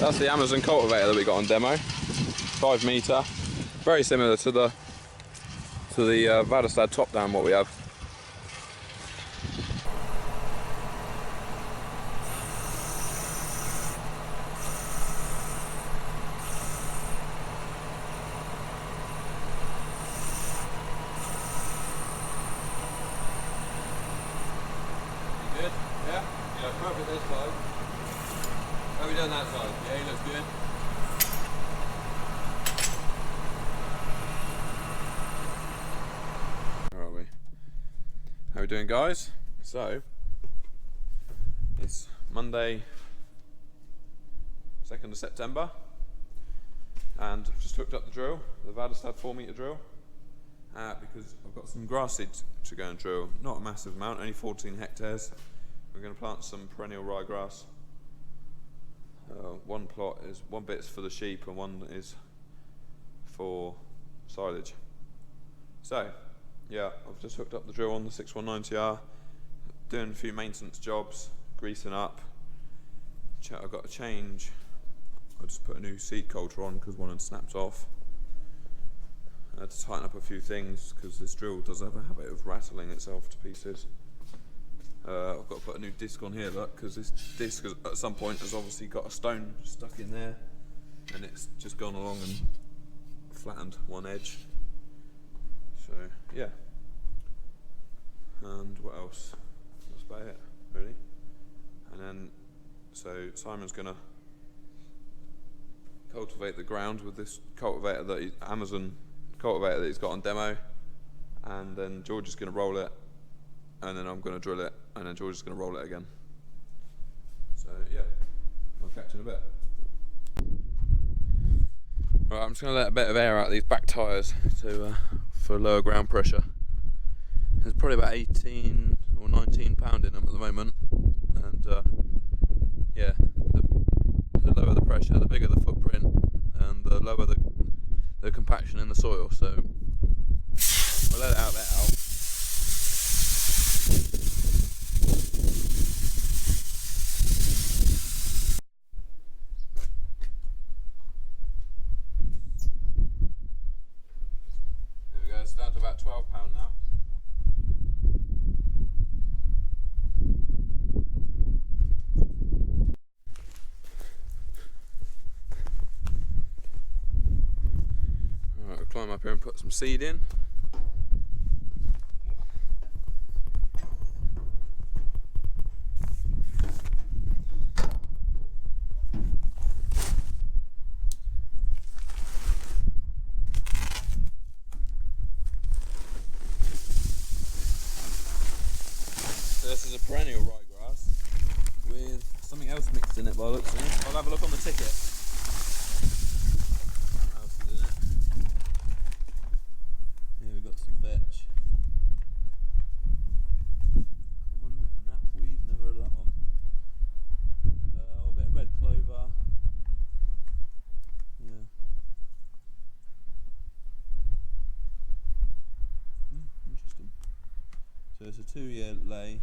that's the Amazon cultivator that we got on demo. 5 metre, very similar to the Vaderstad top down what we have. Good? Yeah? Yeah, perfect this side. How are we doing that side? Yeah, he looks good. Where are we? How are we doing, guys? So, it's Monday, 2nd of September, and I've just hooked up the drill, the Vaderstad 4 metre drill, because I've got some grass seeds to go and drill. Not a massive amount, only 14 hectares. We're going to plant some perennial ryegrass. One bit's for the sheep and one is for silage. So, yeah, I've just hooked up the drill on the 6190R, doing a few maintenance jobs, greasing up. I've got to change. I just put a new seat coulter on because one had snapped off. I had to tighten up a few things because this drill does have a habit of rattling itself to pieces. I've got to put a new disc on here, look, because this disc at some point has obviously got a stone stuck in there and it's just gone along and flattened one edge. So, yeah. And what else? That's about it, really. And then, so Simon's going to cultivate the ground with this cultivator, Amazon cultivator that he's got on demo. And then George is going to roll it. And then I'm going to drill it, and then George is going to roll it again. So yeah, I'll catch you in a bit. Right, I'm just going to let a bit of air out of these back tyres for lower ground pressure. There's probably about 18 or 19 pound in them at the moment, and yeah, the lower the pressure, the bigger the footprint, and the lower the compaction in the soil. So I'll let it out, There we go, it's down to about £12 now. Alright, we'll climb up here and put some seed in. This is a perennial ryegrass with something else mixed in it by the looks of it. I'll have a look on the ticket. What else is in it? Here we've got some vetch. Common knapweed, never heard of that one. A bit of red clover. Yeah. Interesting. So it's a 2-year lay.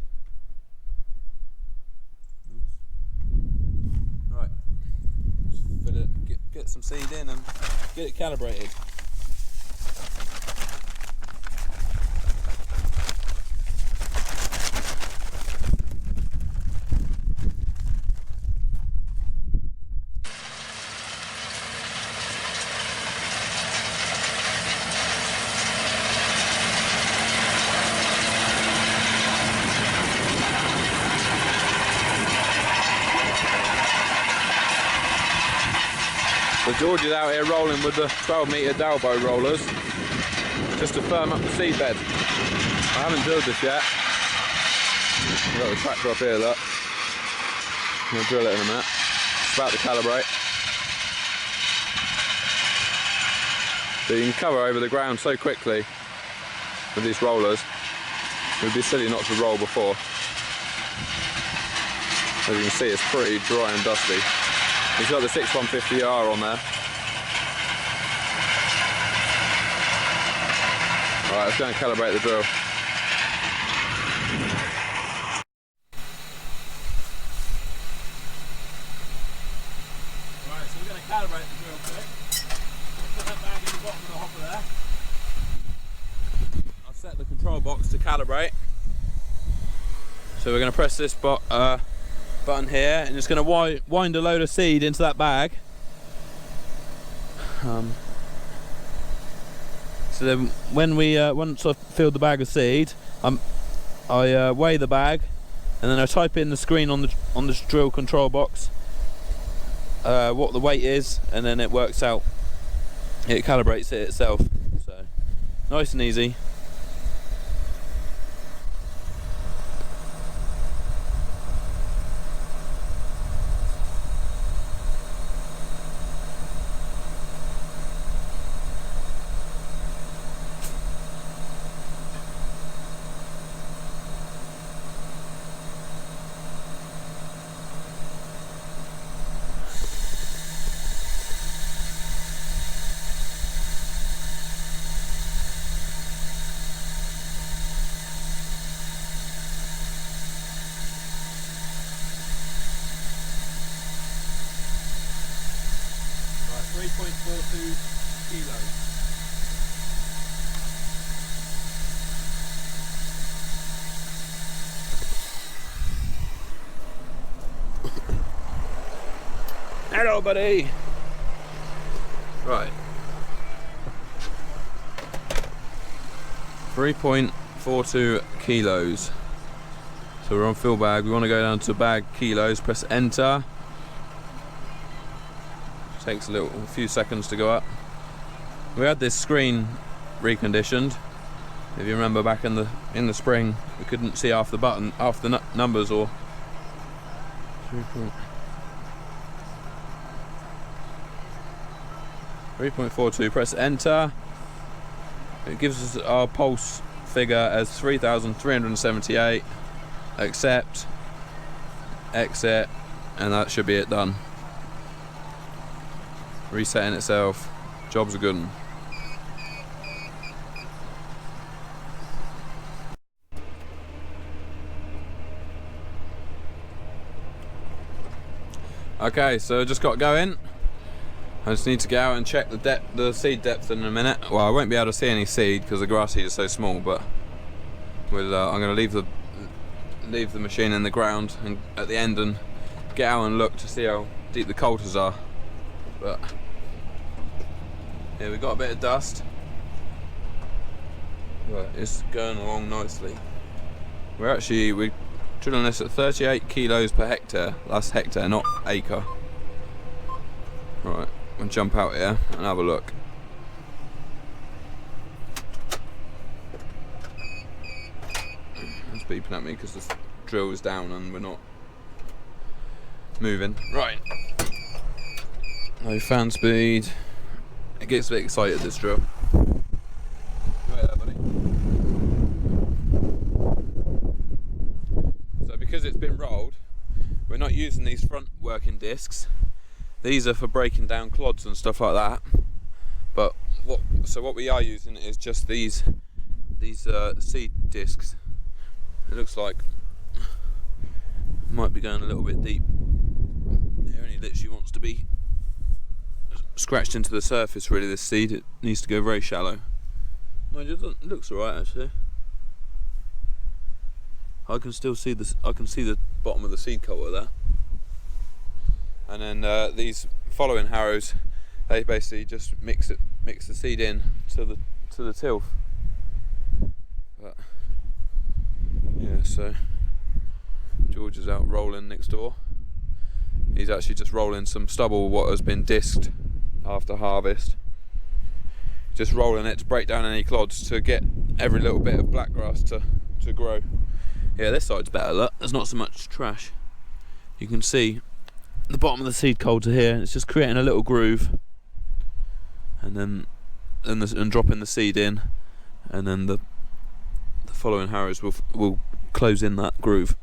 Right, fill it, get some seed in and get it calibrated. So George is out here rolling with the 12 metre Dalbo rollers just to firm up the seed bed. I haven't drilled this yet. I've got the tractor up here, look. I'm going to drill it in a minute. It's about to calibrate. So you can cover over the ground so quickly with these rollers. It would be silly not to roll before. As you can see, it's pretty dry and dusty. He's got the 6150R on there. Alright, let's go and calibrate the drill. Right, calibrate the drill quick. Put that bag in the bottom of the hopper there. I've set the control box to calibrate. So we're going to press this button here, and it's going to wind a load of seed into that bag. So then when we once I've filled the bag of seed, I weigh the bag, and then I type in the screen on the drill control box what the weight is, and then it works out, it calibrates it itself. So nice and easy. Right, 3.42 kilos. Hello, buddy. Right. 3.42 kilos. So we're on fill bag. We want to go down to bag kilos. Press enter. Takes a few seconds to go up. We had this screen reconditioned. If you remember back in the spring, we couldn't see half the numbers or. 3.42. Press enter. It gives us our pulse figure as 3,378. Accept. Exit, and that should be it done. Resetting itself. Job's a good one. Okay, so I just got going. I just need to go out and check the seed depth in a minute. Well, I won't be able to see any seed because the grass seed is so small, but I'm going to leave the machine in the ground and at the end and get out and look to see how deep the coulters are. But yeah, we got a bit of dust, but it's going along nicely. We're drilling this at 38 kilos per hectare. That's hectare, not acre. Right, I'll jump out here and have a look. It's beeping at me because the drill is down and we're not moving. Right. No fan speed. It gets a bit excited, this drill. Right there, buddy. So because it's been rolled, we're not using these front working discs. These are for breaking down clods and stuff like that. But what we are using is just these seed discs. It looks like might be going a little bit deep. It only literally wants to be scratched into the surface, really. This seed, it needs to go very shallow. Mind you, it looks alright actually. I can still see this. I can see the bottom of the seed coulter there. And then these following harrows, they basically just mix the seed in to the tilth. But yeah, so George is out rolling next door. He's actually just rolling some stubble what has been disked after harvest. Just rolling it to break down any clods to get every little bit of black grass to grow. Yeah, this side's better, look. There's not so much trash. You can see the bottom of the seed coulter here. It's just creating a little groove, and then dropping the seed in, and then the following harrows will close in that groove.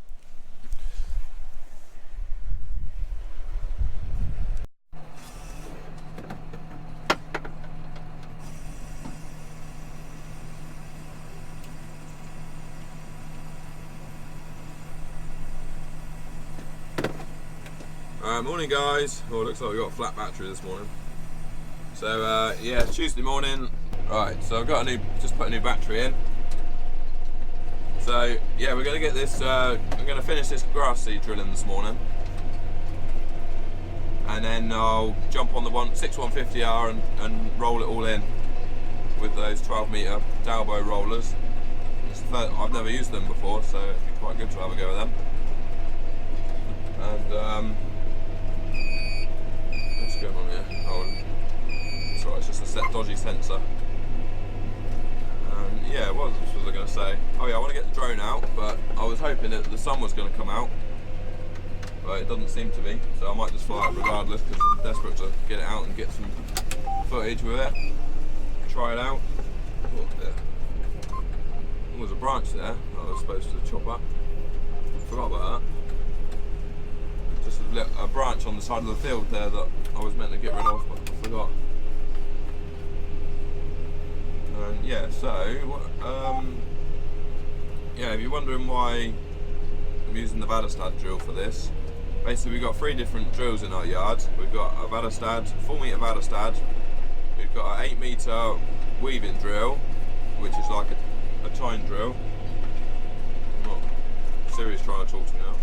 Right, morning guys. Well, it looks like we've got a flat battery this morning. So yeah, Tuesday morning. Right, so I've got just put a new battery in. So yeah, we're gonna get this, we're gonna finish this grass seed drilling this morning. And then I'll jump on the 6150R and roll it all in with those 12 metre Dalbo rollers. I've never used them before, so it'd be quite good to have a go with them. And what's going on here? Oh, it's alright, it's just a dodgy sensor. And yeah, what was I going to say? Oh yeah, I want to get the drone out, but I was hoping that the sun was going to come out, but it doesn't seem to be, so I might just fly it regardless because I'm desperate to get it out and get some footage with it. Try it out. Oh, there's a branch there that I was supposed to chop up. Forgot about that. Just a branch on the side of the field there that I was meant to get rid of, but I forgot. And yeah, so yeah, if you're wondering why I'm using the Vaderstad drill for this, basically we've got 3 different drills in our yard. We've got a Vaderstad, 4 metre Vaderstad. We've got an 8 metre weaving drill, which is like a tine drill. I'm not serious trying to talk to me now.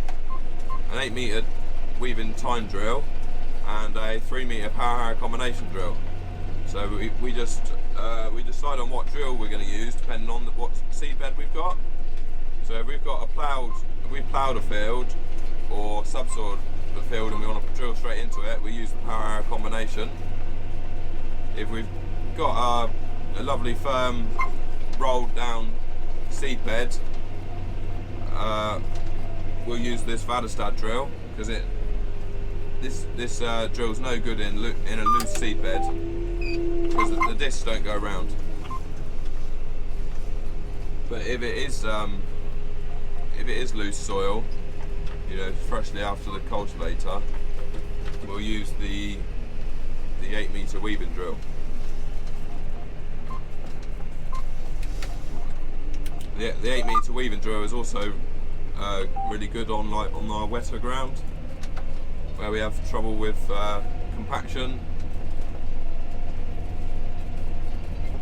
An 8 metre weaving tine drill and a 3 metre power harrow combination drill. So we decide on what drill we're going to use depending on what seed bed we've got. So if we've ploughed a field or subsoiled the field and we want to drill straight into it, we use the power harrow combination. If we've got a lovely firm rolled down seed bed, we'll use this Vaderstad drill because this drill's no good in a loose seed bed because the discs don't go around. But if it is loose soil, you know, freshly after the cultivator, we'll use the 8 metre weaving drill. The 8 metre weaving drill is also really good on our wetter ground where we have trouble with compaction.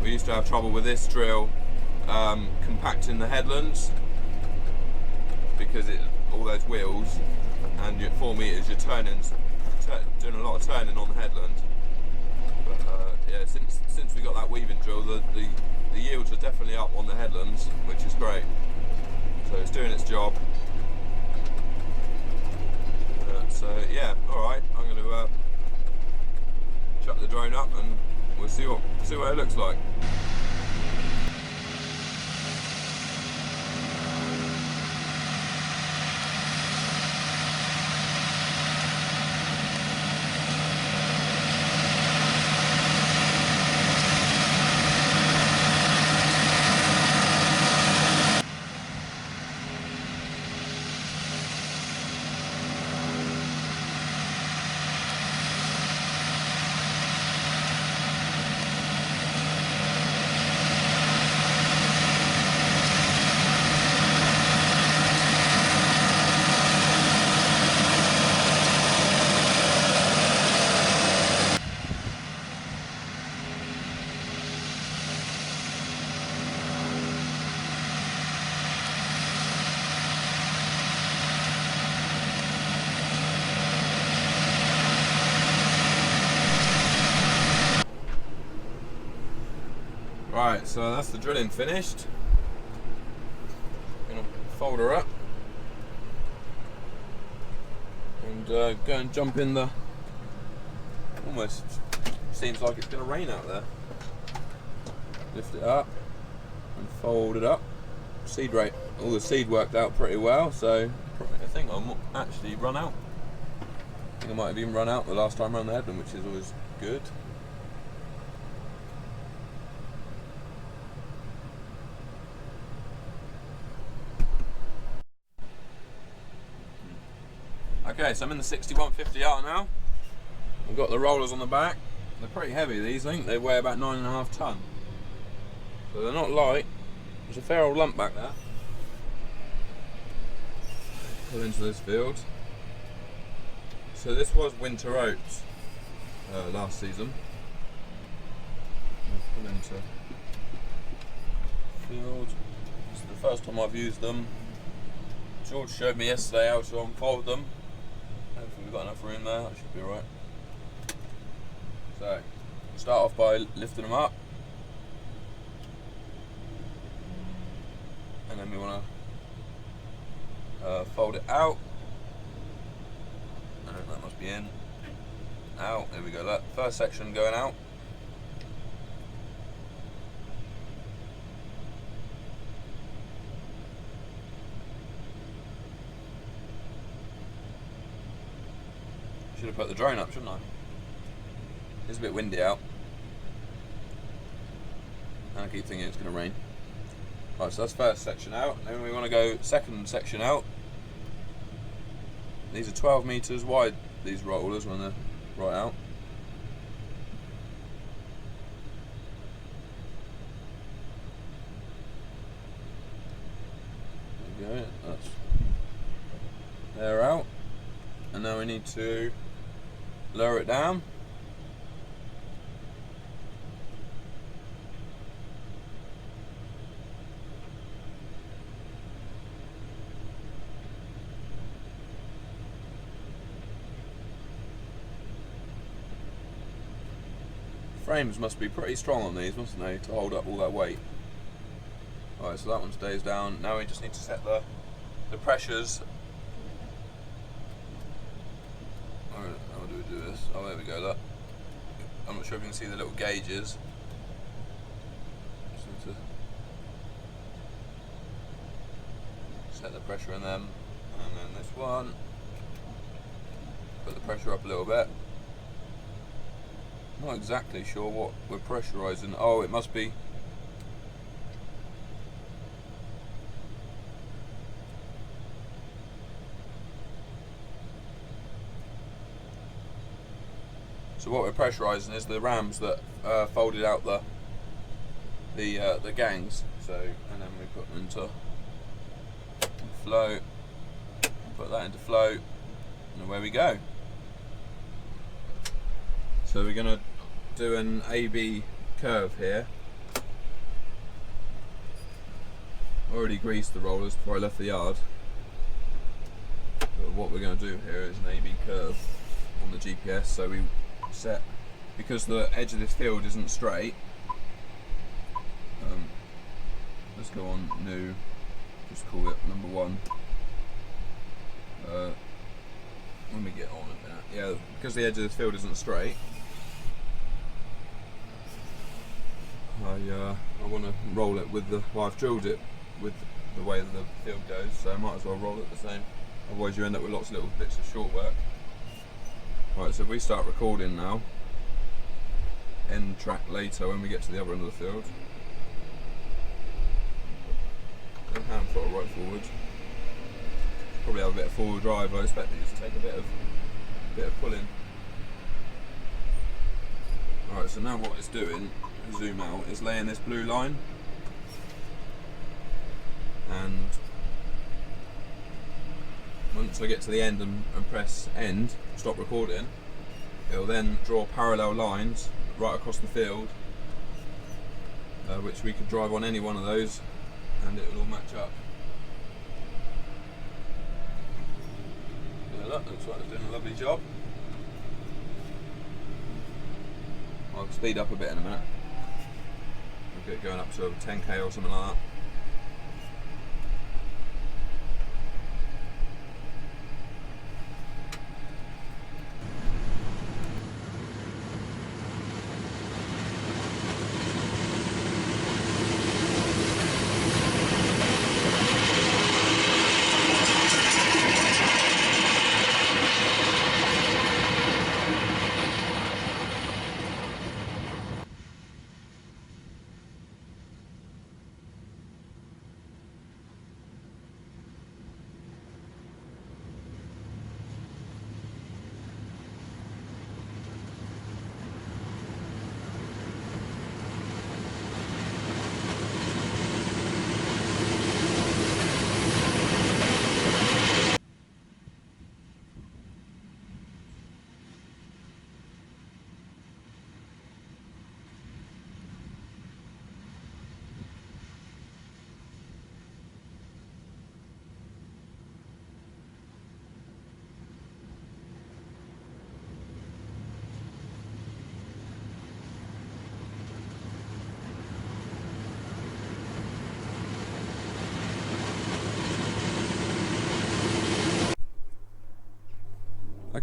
We used to have trouble with this drill compacting the headlands because all those wheels and your 4 metres, you're doing a lot of turning on the headland. But yeah, since we got that weaving drill, the yields are definitely up on the headlands, which is great. So it's doing its job. So yeah, alright, I'm going to chuck the drone up and we'll see what it looks like. Right, so that's the drilling finished. I'm going to fold her up and go and jump in the, almost seems like it's going to rain out there. Lift it up and fold it up. Seed rate, all the seed worked out pretty well, so I think I'll actually run out. I think I might have even run out the last time around the headland, which is always good. Okay, so I'm in the 6150R now. I've got the rollers on the back. They're pretty heavy, these, I think. They weigh about 9.5 tonne. So they're not light. There's a fair old lump back there. Pull into this field. So this was winter oats last season. I'll pull into field. This is the first time I've used them. George showed me yesterday how to unfold them. Hopefully we've got enough room there, that should be alright. So, start off by lifting them up. And then we want to fold it out. That must be in. Out, there we go, that first section going out. Should have put the drone up, shouldn't I? It's a bit windy out. And I keep thinking it's going to rain. Right, so that's first section out. Then we want to go second section out. These are 12 metres wide, these rollers, when they're right out. There we go, they're out. And now we need to lower it down. Frames must be pretty strong on these, mustn't they, to hold up all that weight. Alright, so that one stays down. Now we just need to set the pressures. Alright, how do we do this? Oh, there we go, look. I'm not sure if you can see the little gauges. Just need to set the pressure in them. And then this one. Put the pressure up a little bit. Not exactly sure what we're pressurising. Oh, it must be. So what we're pressurising is the rams that folded out the gangs. So, and then we put them into flow. Put that into flow, and away we go. So we're going to do an AB curve here. Already greased the rollers before I left the yard. But what we're going to do here is an AB curve on the GPS. So we set, because the edge of this field isn't straight, let's go on new, just call it number 1. When we get on with that, yeah, because the edge of this field isn't straight, I want to roll it with the, well, I've drilled it with the way that the field goes, so I might as well roll it the same, otherwise you end up with lots of little bits of short work. Right, so if we start recording now, end track later when we get to the other end of the field, and hand throttle right forward, probably have a bit of forward drive. I expect it to take a bit of pulling. Alright, so now what it's doing, zoom out, is laying this blue line, and once I get to the end and press end, stop recording, it'll then draw parallel lines right across the field, which we could drive on any one of those and it'll all match up. Yeah, that looks like it's doing a lovely job. I'll speed up a bit in a minute. We'll get going up to 10k or something like that.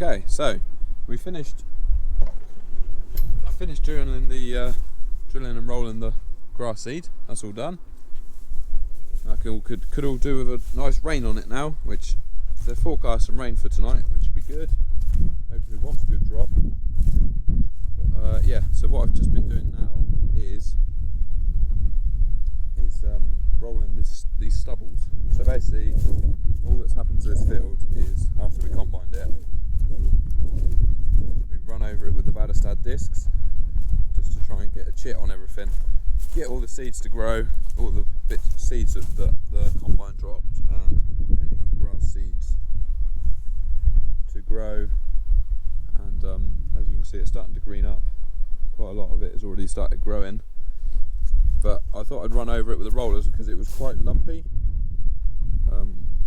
Okay, so we finished. I finished drilling and rolling the grass seed. That's all done. I could all do with a nice rain on it now, which they're forecasting rain for tonight, which would be good. Hopefully, once a good drop. But, yeah. So what I've just been doing now is rolling these stubbles. So basically, all that's happened to this field is after we combined it, we run over it with the Vaderstad discs just to try and get a chit on everything, get all the seeds to grow, all the seeds that the combine dropped, and any grass seeds to grow. And as you can see, it's starting to green up. Quite a lot of it has already started growing. But I thought I'd run over it with the rollers because it was quite lumpy,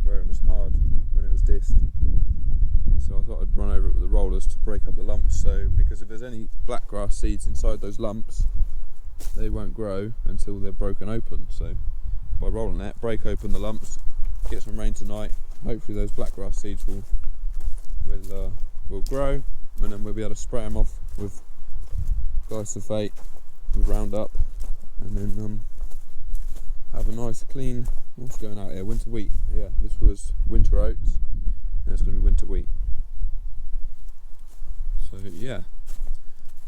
where it was hard when it was disced. So I thought I'd run over it with the rollers to break up the lumps. So because if there's any black grass seeds inside those lumps, they won't grow until they're broken open. So by rolling it, break open the lumps, get some rain tonight. Hopefully those black grass seeds will grow, and then we'll be able to spray them off with glyphosate, with Roundup, and then have a nice clean. What's going out here? Winter wheat. Yeah, this was winter oats, and it's going to be winter wheat. So yeah,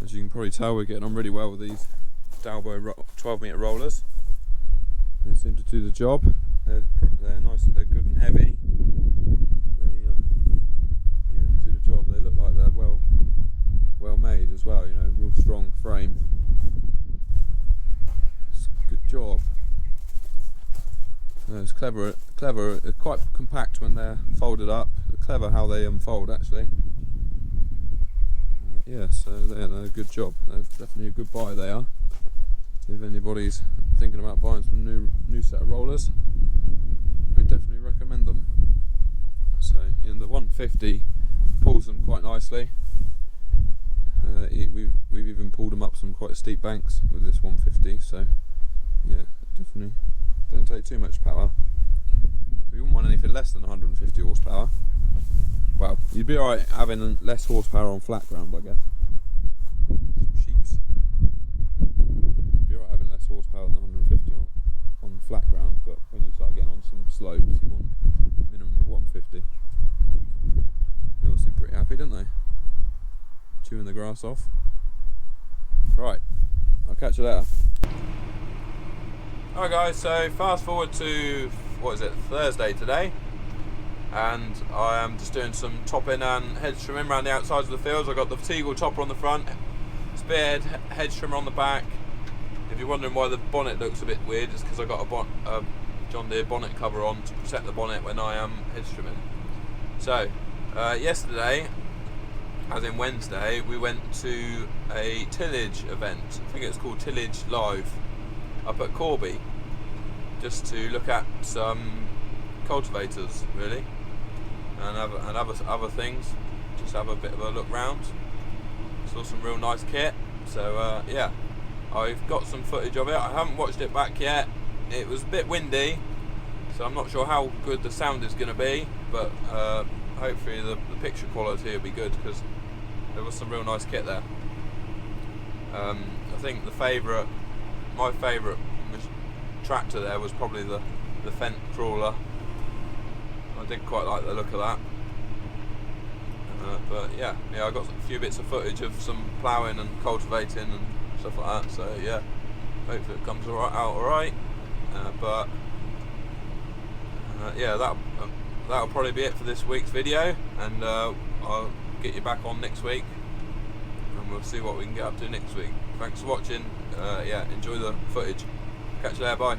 as you can probably tell, we're getting on really well with these Dalbo 12-metre rollers. They seem to do the job. They're nice, they're good and heavy. They do the job. They look like they're well made as well. You know, real strong frame. It's a good job. It's clever. They're quite compact when they're folded up. They're clever how they unfold actually. Yeah, so they're a good job. They're definitely a good buy. They are. If anybody's thinking about buying some new set of rollers, I definitely recommend them. So in the 150 pulls them quite nicely. We've even pulled them up some quite steep banks with this 150. So yeah, definitely don't take too much power. We wouldn't want anything less than 150 horsepower. Well, you'd be alright having less horsepower on flat ground, I guess. Some sheeps. You'd be alright having less horsepower than 150 on flat ground, but when you start getting on some slopes, you want a minimum of 150. They all seem pretty happy, don't they? Chewing the grass off. Right, I'll catch you later. Alright guys, so fast forward to, Thursday today, and I am just doing some topping and hedge trimming around the outsides of the fields. I've got the Teagle topper on the front, spearhead hedge trimmer on the back. If you're wondering why the bonnet looks a bit weird, it's because I got a John Deere bonnet cover on to protect the bonnet when I am hedge trimming. So yesterday, as in Wednesday, we went to a tillage event. I think it's called Tillage Live up at Corby, just to look at some cultivators really, and other things. Just have a bit of a look round. Saw some real nice kit. So yeah, I've got some footage of it. I haven't watched it back yet. It was a bit windy, so I'm not sure how good the sound is going to be, but hopefully the picture quality will be good, because there was some real nice kit there. I think my favourite tractor there was probably the Fendt crawler. I did quite like the look of that. But yeah, I got a few bits of footage of some ploughing and cultivating and stuff like that. So yeah, hopefully it comes out alright. But yeah, that'll probably be it for this week's video, and I'll get you back on next week, and we'll see what we can get up to next week. Thanks for watching. Yeah, enjoy the footage. Catch you later. Bye.